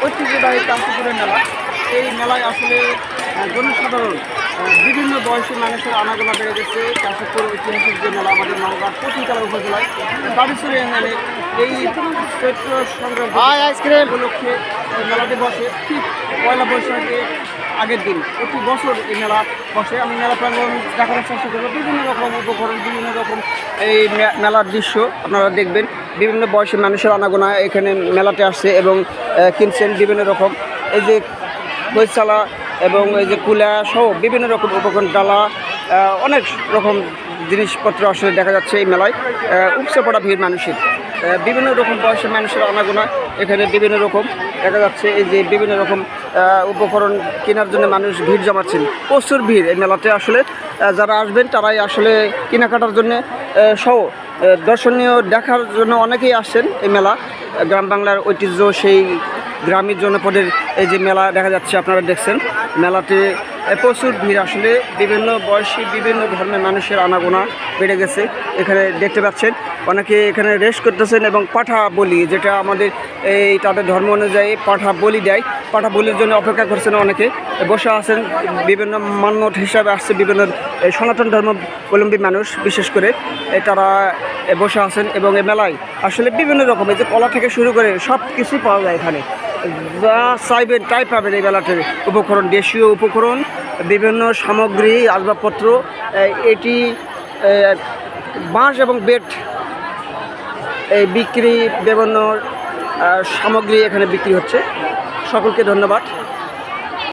ঐতিহ্যবাহী কাঞ্চীপুরের মেলা। এই মেলায় আসলে জনসাধারণ বিভিন্ন বয়সী মানুষের আনাগোনা বেড়ে গেছে। কাঞ্চীপুর ঐতিহাসিক যে মেলা আমাদের নওগাঁ পতিতলা উপজেলায় বাবিসুর ইউনিয়নে এই চৈত্র সংক্রান্তি উপলক্ষে মেলাটি বসে ঠিক পয়লা বৈশাখের আগের দিন। প্রতি বছর এই মেলা বসে। আমি মেলা প্রাঙ্গণ দেখানোর চেষ্টা করবো। বিভিন্ন রকম উপকরণ, বিভিন্ন রকম এই মেলার দৃশ্য আপনারা দেখবেন। বিভিন্ন বয়সী মানুষের আনাগোনা এখানে মেলাতে আসছে এবং কিনছেন বিভিন্ন রকম এই যে বইচালা এবং এই যে কুলা সহ বিভিন্ন রকম উপকরণ, ডালা, অনেক রকম জিনিসপত্র আসলে দেখা যাচ্ছে এই মেলায়। উপচে পড়া ভিড় মানুষের, বিভিন্ন রকম বয়সের মানুষের আনাগোনা এখানে বিভিন্ন রকম দেখা যাচ্ছে। এই যে বিভিন্ন রকম উপকরণ কেনার জন্য মানুষ ভিড় জমাচ্ছেন, প্রচুর ভিড় এই মেলাতে। আসলে যারা আসবেন তারাই আসলে কেনাকাটার জন্য সহ দর্শনীয় দেখার জন্য অনেকেই আসছেন এই মেলা। গ্রাম বাংলার ঐতিহ্য সেই গ্রামীণ জনপদের এই যে মেলা দেখা যাচ্ছে, আপনারা দেখছেন মেলাতে প্রচুর ভিড়। আসলে বিভিন্ন বয়সী বিভিন্ন ধর্মের মানুষের আনাগোনা বেড়ে গেছে। এখানে দেখতে পাচ্ছেন অনেকে এখানে রেস্ট করতেছেন এবং পাঠা বলি, যেটা আমাদের এই তাদের ধর্ম অনুযায়ী পাঠা বলি দেয়, পাঠা বলির জন্য অপেক্ষা করছেন। অনেকে বসে আছেন, বিভিন্ন মান্যত হিসাবে আসছে বিভিন্ন সনাতন ধর্মাবলম্বী মানুষ বিশেষ করে তারা বসে আছেন। এবং এই মেলায় আসলে বিভিন্ন রকমের যে কলা থেকে শুরু করে সব কিছুই পাওয়া যায় এখানে। যা চাইবেন তাই পাবেন এই মেলাতে। উপকরণ, দেশীয় উপকরণ, বিভিন্ন সামগ্রী, আসবাবপত্র। এটি বাঁশ এবং বেত এই বিক্রি, বিভিন্ন সামগ্রী এখানে বিক্রি হচ্ছে। সকলকে ধন্যবাদ।